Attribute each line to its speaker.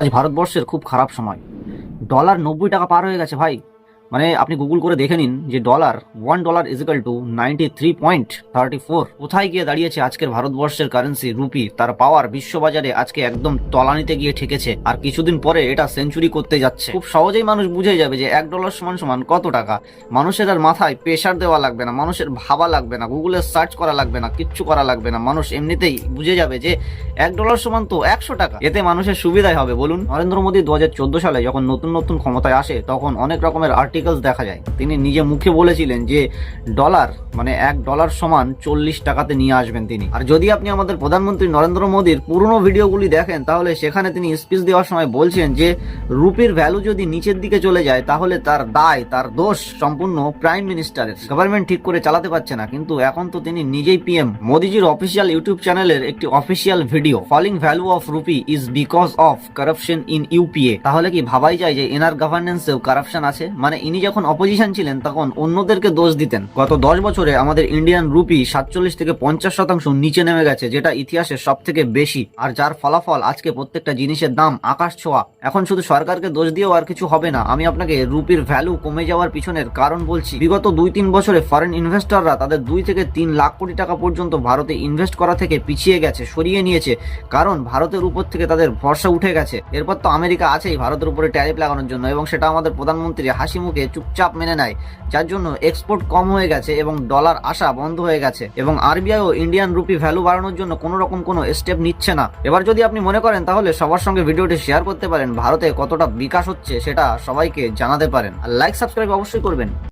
Speaker 1: আজ ভারতবর্ষের খুব খারাপ সময়। ডলার 90 টাকা পার হয়ে গেছে ভাই। মানে আপনি গুগল করে দেখে নিন যে $1 ইজিক্যাল টু 93.34। কোথায় গিয়ে দাঁড়িয়েছে আজকের ভারতবর্ষের কারেন্সি রুপি। তার পাওয়ার বিশ্ববাজারে আজকে একদম তলানিতে গিয়ে ঠেকেছে, আর কিছুদিন পরে এটা সেঞ্চুরি করতে যাচ্ছে। খুব সহজেই মানুষ বুঝে যাবে যে $1 সমান সমান কত টাকা। মানুষের আর মাথায় প্রেশার দেওয়া লাগবে না, মানুষের ভাবা লাগবে না, গুগলে সার্চ করা লাগবে না, কিচ্ছু করা লাগবে না। মানুষ এমনিতেই বুঝে যাবে যে $1 সমান তো 100 টাকা। এতে মানুষের সুবিধাই হবে বলুন। নরেন্দ্র মোদী 2014 সালে যখন নতুন নতুন ক্ষমতায় আসে তখন অনেক রকমের আর্টিকেলস দেখা যায়। তিনি নিজে মুখে বলেছিলেন যে ডলার মানে $1 সমান 40 টাকাতে নিয়ে আসবেন তিনি। আর যদি আপনি আমাদের প্রধানমন্ত্রী নরেন্দ্র মোদীর পুরনো ভিডিওগুলি দেখেন তাহলে সেখানে তিনি স্পিচ দেওয়ার সময় বলছেন যে রুপির ভ্যালু যদি নিচের দিকে চলে যায় তাহলে তার দায়, তার দোষ সম্পূর্ণ প্রাইম মিনিস্টারের। গভর্নমেন্ট ঠিক করে চালাতে পারছে না, কিন্তু এখন তো তিনি নিজেই পিএম। মোদিজির অফিসিয়াল ইউটিউব চ্যানেলের একটি official video, falling value of rupee is because of corruption in UPA. তাহলে কি ভাবাই যায় যে এনার গভর্নেন্সেও কারাপশন আছে। মানে ইনি যখন অপোজিশন ছিলেন তখন অন্যদেরকে দোষ দিতেন। গত 10 বছরে আমাদের ইন্ডিয়ান রুপি 47 থেকে 50% নিচে নেমে গেছে, যেটা ইতিহাসের সব থেকে বেশি। আর যার ফলাফল আজকে প্রত্যেকটা জিনিসের দাম আকাশ ছোঁয়া। এখন শুধু সরকারকে দোষ দিয়েও আর কিছু হবে না। আমি আপনাকে রুপির ভ্যালু কমে যাওয়ার পিছনের কারণ বলছি। বিগত 2-3 বছরে ফরেন ইনভেস্টররা তাদের 2 থেকে 3 লাখ কোটি টাকা পর্যন্ত ভারতে ইনভেস্ট করা থেকে পিছিয়ে গেছে, সরিয়ে নিয়েছে। কারণ ভারতের উপর থেকে তাদের ভরসা উঠে গেছে। এরপর তো আমেরিকা আছেই ভারতের উপরে ট্যারিফ লাগানোর জন্য, এবং সেটা আমাদের প্রধানমন্ত্রী হাসি মুখে চুপচাপ মেনে নেয়, যার জন্য এক্সপোর্ট কম হয়ে গেছে এবং ডলার আসা বন্ধ হয়ে গেছে। এবং আরবিআইও ইন্ডিয়ান রুপি ভ্যালু বাড়ানোর জন্য কোনো রকম কোনো স্টেপ নিচ্ছে না। এবার যদি আপনি মনে করেন তাহলে সবার সঙ্গে ভিডিওটি শেয়ার করতে পারেন, ভারতে কতটা বিকাশ হচ্ছে সেটা সবাইকে জানাতে পারেন, আর লাইক সাবস্ক্রাইব অবশ্যই করবেন।